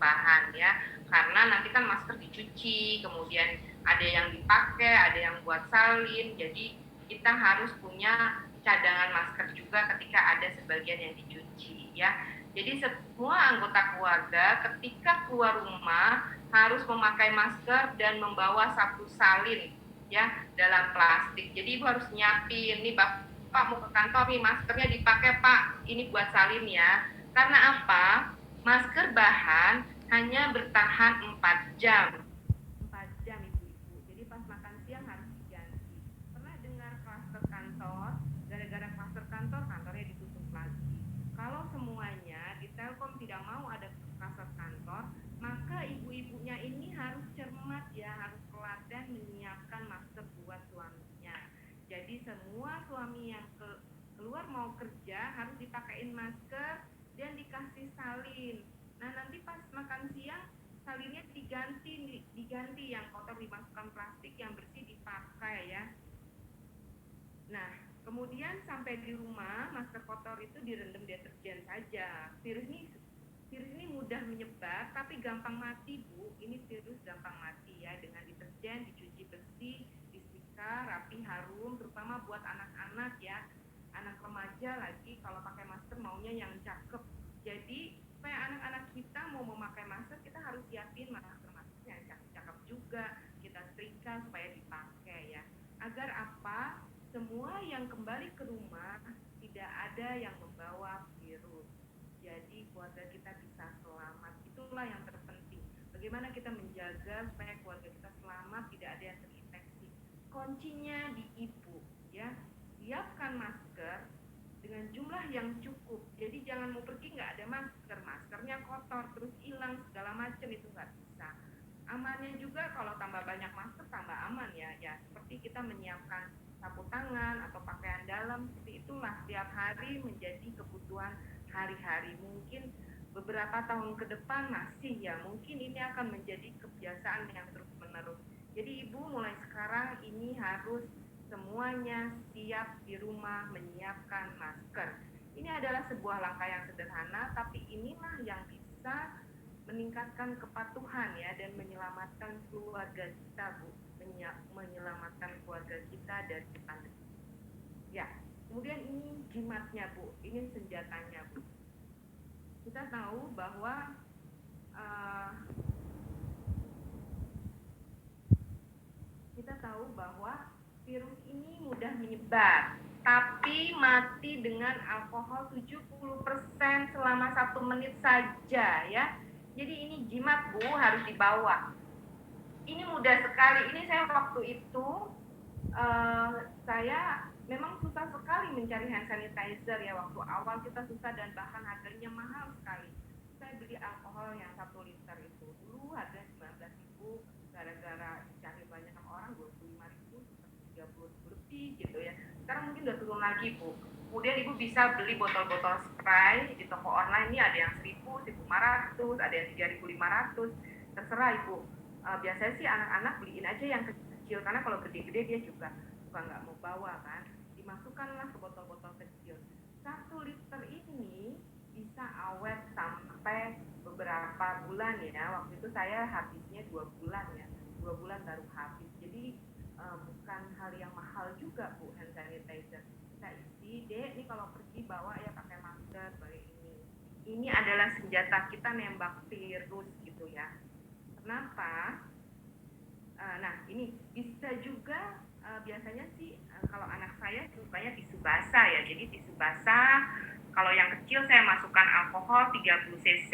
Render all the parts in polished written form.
bahan ya, karena nanti kan masker dicuci, kemudian ada yang dipakai, ada yang buat salin, jadi kita harus punya cadangan masker juga ketika ada sebagian yang dicuci ya. Jadi semua anggota keluarga ketika keluar rumah harus memakai masker dan membawa sabtu salin ya dalam plastik. Jadi ibu harus nyiapin nih, bapak mau ke kantor nih, maskernya dipakai pak, ini buat salin ya. Karena apa? Masker bahan hanya bertahan 4 jam. 4 jam ibu-ibu. Jadi pas makan siang harus diganti. Pernah dengar klaster kantor? Gara-gara klaster kantor, kantornya ditutup lagi. Kalau semuanya di Telkom tidak mau ada klaster kantor, maka ibu-ibunya ini harus cermat ya, harus telaten menyiapkan masker buat suaminya. Jadi semua suami yang keluar mau kerja harus dipakein masker dan dikasih salin. Nah nanti pas makan siang salinnya diganti yang kotor dimasukkan plastik, yang bersih dipakai ya. Nah kemudian sampai di rumah masker kotor itu direndam deterjen saja. Virus ini mudah menyebar tapi gampang mati bu. Ini virus gampang mati ya, dengan deterjen dicuci bersih, disika rapi, harum, terutama buat anak-anak ya, anak remaja lagi kalau pakai masker maunya yang cakep. Jadi supaya anak-anak kita mau memakai masker, kita harus siapin masker-masker yang cakep-cakep juga, kita setrika supaya dipakai ya. Agar apa? Semua yang kembali ke rumah tidak ada yang membawa virus. Jadi keluarga kita bisa selamat. Itulah yang terpenting. Bagaimana kita menjaga supaya keluarga kita selamat, tidak ada yang terinfeksi. Kuncinya di ibu ya. Siapkan masker dengan jumlah yang cukup. Jadi jangan mau pergi nggak ada masker, maskernya kotor terus hilang segala macam, itu nggak bisa. Amannya juga kalau tambah banyak masker tambah aman ya. Ya seperti kita menyiapkan sapu tangan atau pakaian dalam, seperti itulah setiap hari menjadi kebutuhan hari-hari. Mungkin beberapa tahun ke depan masih ya, mungkin ini akan menjadi kebiasaan yang terus menerus. Jadi ibu mulai sekarang ini harus semuanya siap di rumah menyiapkan masker. Ini adalah sebuah langkah yang sederhana, tapi inilah yang bisa meningkatkan kepatuhan ya dan menyelamatkan keluarga kita bu, menyelamatkan keluarga kita dari pandemi. Ya, kemudian ini jimatnya bu, ini senjatanya bu. Kita tahu bahwa virus ini mudah menyebar, tapi mati dengan alkohol 70% selama 1 menit saja ya. Jadi ini jimat bu, harus dibawa. Ini mudah sekali. Ini saya waktu itu saya memang susah sekali mencari hand sanitizer ya, waktu awal kita susah dan bahkan harganya mahal sekali. Saya beli alkohol yang 1 liter itu dulu harga 19.000, gara-gara dicari banyak orang 25.000, 30.000 lebih gitu ya. Sekarang mungkin udah turun lagi bu. Kemudian ibu bisa beli botol-botol spray di toko online, ini ada yang 1.000, 1.500, ada yang 3.500, terserah ibu. Biasanya sih anak-anak beliin aja yang kecil, karena kalau gede-gede dia juga suka nggak mau bawa kan. Dimasukkanlah ke botol-botol kecil. 1 liter ini bisa awet sampai beberapa bulan ya. Waktu itu saya habisnya 2 bulan ya, 2 bulan baru habis. Jadi bukan hal yang mahal juga bu hand sanitizer. Kita isi, dek ini kalau pergi bawa ya pakai masker, pakai ini. Ini adalah senjata kita nembak virus gitu ya. Kenapa? Nah ini bisa juga biasanya sih kalau anak saya sukanya tisu basah ya. Jadi tisu basah, kalau yang kecil saya masukkan alkohol 30 cc,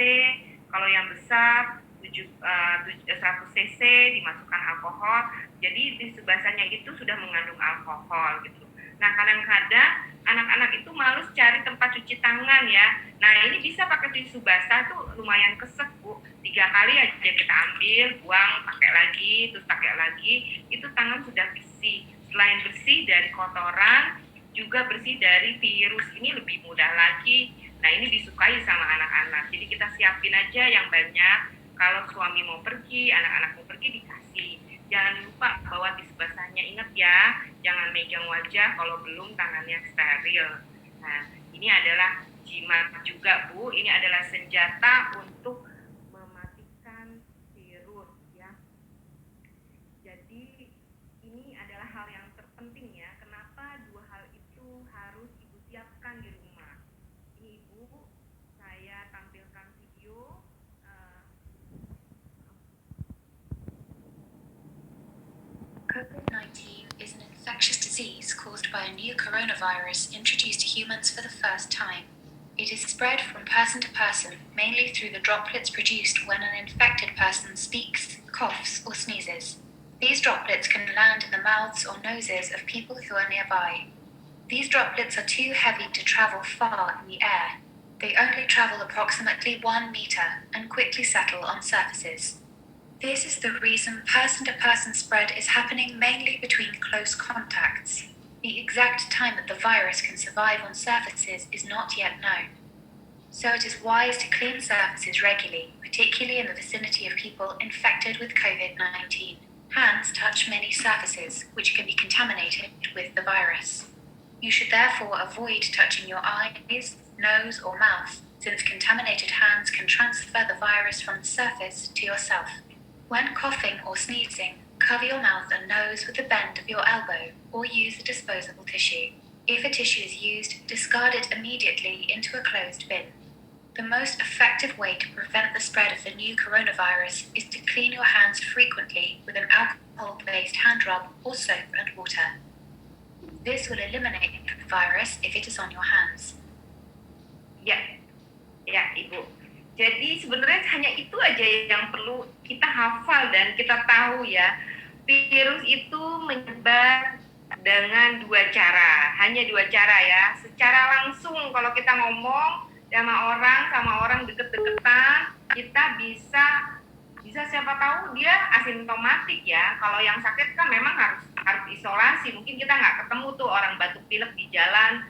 kalau yang besar 100 cc dimasukkan alkohol. Jadi tisu basahnya itu sudah mengandung alkohol gitu. Nah kadang-kadang anak-anak itu males cari tempat cuci tangan ya. Nah ini bisa pakai tisu basah tuh, lumayan kesek bu. 3 kali aja kita ambil, buang, pakai lagi, terus pakai lagi, itu tangan sudah bersih. Selain bersih dari kotoran, juga bersih dari virus. Ini lebih mudah lagi. Nah ini disukai sama anak-anak. Jadi kita siapin aja yang banyak. Kalau suami mau pergi, anak-anak mau pergi, dikasih. Jangan lupa bawa tisu basahnya, ingat ya, jangan megang wajah kalau belum tangannya steril. Nah ini adalah jimat juga bu, ini adalah senjata untuk mematikan disease caused by a new coronavirus introduced to humans for the first time. It is spread from person to person, mainly through the droplets produced when an infected person speaks, coughs, or sneezes. These droplets can land in the mouths or noses of people who are nearby. These droplets are too heavy to travel far in the air. They only travel approximately 1 meter and quickly settle on surfaces. This is the reason person-to-person spread is happening mainly between close contacts. The exact time that the virus can survive on surfaces is not yet known. So it is wise to clean surfaces regularly, particularly in the vicinity of people infected with COVID-19. Hands touch many surfaces, which can be contaminated with the virus. You should therefore avoid touching your eyes, nose, or mouth, since contaminated hands can transfer the virus from the surface to yourself. When coughing or sneezing, cover your mouth and nose with the bend of your elbow, or use a disposable tissue. If a tissue is used, discard it immediately into a closed bin. The most effective way to prevent the spread of the new coronavirus is to clean your hands frequently with an alcohol-based hand rub or soap and water. This will eliminate the virus if it is on your hands. Ya, ya Ibu. Jadi sebenarnya hanya itu aja yang perlu kita hafal dan kita tahu ya. Virus itu menyebar dengan hanya dua cara ya. Secara langsung kalau kita ngomong sama orang deket-deketan, kita bisa siapa tahu dia asimptomatik ya. Kalau yang sakit kan memang harus isolasi. Mungkin kita nggak ketemu tuh orang batuk pilek di jalan,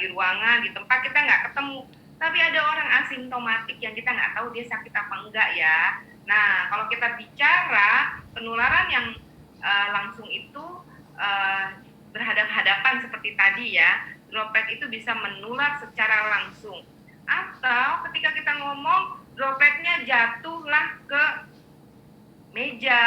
di ruangan, di tempat kita nggak ketemu. Tapi ada orang asimptomatik yang kita nggak tahu dia sakit apa enggak ya. Nah, kalau kita bicara penularan yang langsung itu berhadapan-hadapan seperti tadi ya, droplet itu bisa menular secara langsung. Atau ketika kita ngomong, dropletnya jatuhlah ke meja,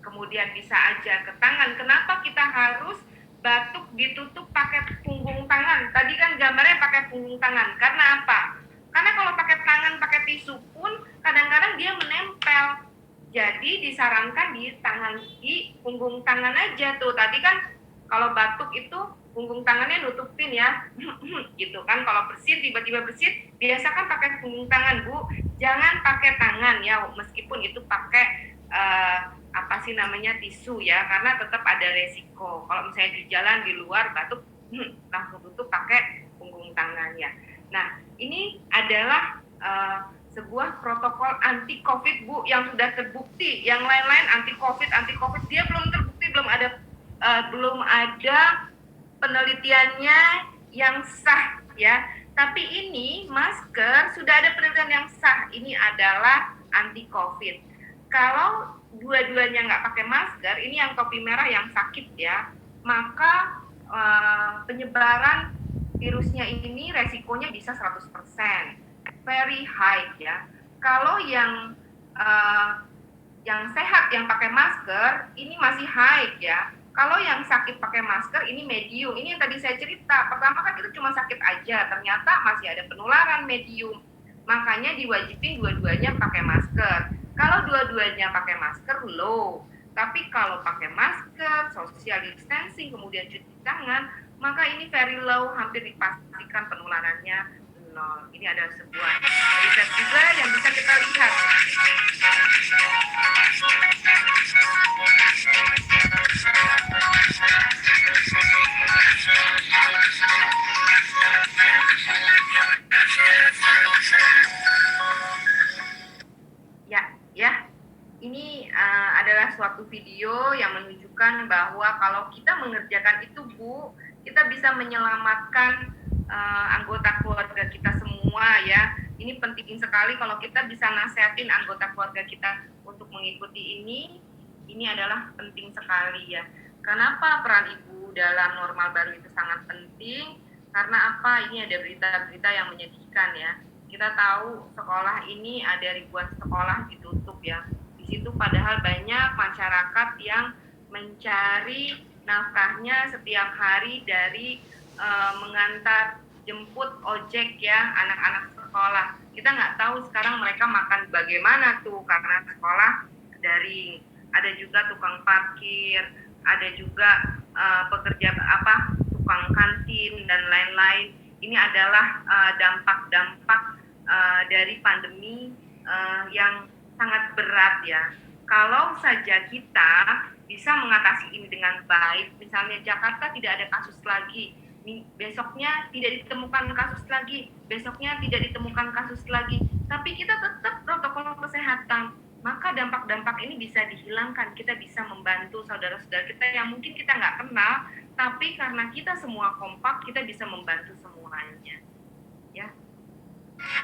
kemudian bisa aja ke tangan. Kenapa kita harus batuk ditutup pakai punggung tangan? Tadi kan gambarnya pakai punggung tangan. Karena apa? Karena kalau pakai tangan, pakai tisu pun kadang-kadang dia menempel. Jadi disarankan di punggung tangan aja tuh. Tadi kan kalau batuk itu punggung tangannya nutupin ya. Gitu kan. Kalau bersin, tiba-tiba bersin, biasakan pakai punggung tangan, Bu. Jangan pakai tangan ya, meskipun itu pakai tisu ya, karena tetap ada resiko. Kalau misalnya di jalan, di luar batuk, langsung tutup pakai punggung tangan ya. Nah, ini adalah sebuah protokol anti COVID, Bu, yang sudah terbukti. Yang lain-lain anti COVID, dia belum terbukti, belum ada penelitiannya yang sah ya. Tapi ini masker sudah ada penelitian yang sah. Ini adalah anti COVID. Kalau dua-duanya nggak pakai masker, ini yang topi merah yang sakit ya, maka penyebaran virusnya ini resikonya bisa 100%, very high ya. Kalau yang sehat yang pakai masker ini masih high ya. Kalau yang sakit pakai masker ini medium. Ini yang tadi saya cerita. Pertama kan itu cuma sakit aja, ternyata masih ada penularan medium. Makanya diwajibin dua-duanya pakai masker. Kalau dua-duanya pakai masker low. Tapi kalau pakai masker, social distancing, kemudian cuci tangan, maka ini very low, hampir dipastikan penularannya nol. Ini ada sebuah riset juga yang bisa kita lihat. Ya, ini adalah suatu video yang menunjukkan bahwa kalau kita mengerjakan itu, Bu, kita bisa menyelamatkan anggota keluarga kita semua ya. Ini penting sekali kalau kita bisa nasihatin anggota keluarga kita untuk mengikuti ini. Ini adalah penting sekali ya. Kenapa peran ibu dalam normal baru itu sangat penting? Karena apa? Ini ada berita-berita yang menyedihkan ya. Kita tahu sekolah ini ada ribuan sekolah ditutup ya. Di situ padahal banyak masyarakat yang mencari nafkahnya setiap hari dari mengantar jemput ojek ya anak-anak sekolah. Kita nggak tahu sekarang mereka makan bagaimana tuh karena sekolah daring. Ada juga tukang parkir, ada juga pekerja tukang kantin dan lain-lain. Ini adalah dampak-dampak dari pandemi yang sangat berat ya. Kalau saja kita bisa mengatasi ini dengan baik, misalnya Jakarta tidak ada kasus lagi, besoknya tidak ditemukan kasus lagi, besoknya tidak ditemukan kasus lagi, tapi kita tetap protokol kesehatan, maka dampak-dampak ini bisa dihilangkan. Kita bisa membantu saudara-saudara kita yang mungkin kita nggak kenal, tapi karena kita semua kompak, kita bisa membantu semuanya. Ya,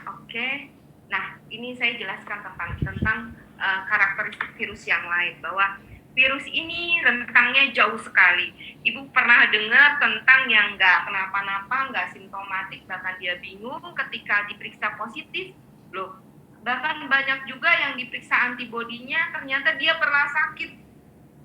oke. Nah, ini saya jelaskan tentang karakteristik virus yang lain, bahwa virus ini rentangnya jauh sekali. Ibu pernah dengar tentang yang nggak kenapa-napa, nggak simptomatik, bahkan dia bingung ketika diperiksa positif. Loh, bahkan banyak juga yang diperiksa antibodinya, ternyata dia pernah sakit.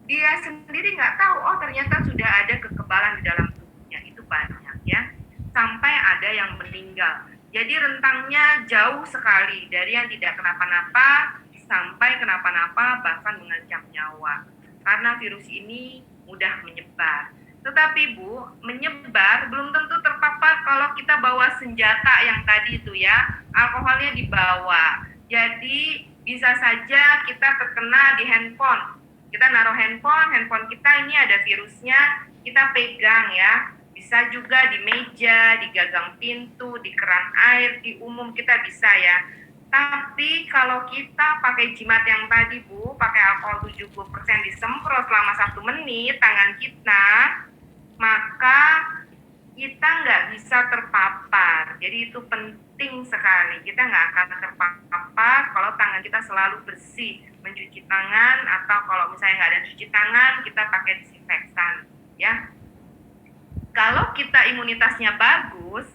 Dia sendiri nggak tahu, oh ternyata sudah ada kekebalan di dalam tubuhnya. Itu banyak ya, sampai ada yang meninggal. Jadi rentangnya jauh sekali, dari yang tidak kenapa-napa sampai kenapa-napa, bahkan mengancam nyawa. Karena virus ini mudah menyebar. Tetapi Bu, menyebar belum tentu terpapar kalau kita bawa senjata yang tadi itu ya, alkoholnya dibawa. Jadi bisa saja kita terkena di handphone. Kita naruh handphone kita ini ada virusnya, kita pegang ya. Bisa juga di meja, di gagang pintu, di keran air, di umum kita bisa ya. Tapi kalau kita pakai jimat yang tadi Bu, pakai alkohol 70% disemprot selama 1 menit tangan kita, maka kita nggak bisa terpapar. Jadi itu penting sekali. Kita nggak akan terpapar kalau tangan kita selalu bersih, mencuci tangan, atau kalau misalnya nggak ada cuci tangan, kita pakai disinfektan. Ya, kalau kita imunitasnya bagus,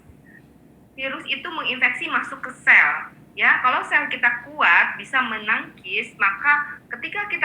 virus itu menginfeksi masuk ke sel. Ya, kalau sel kita kuat, bisa menangkis, maka ketika kita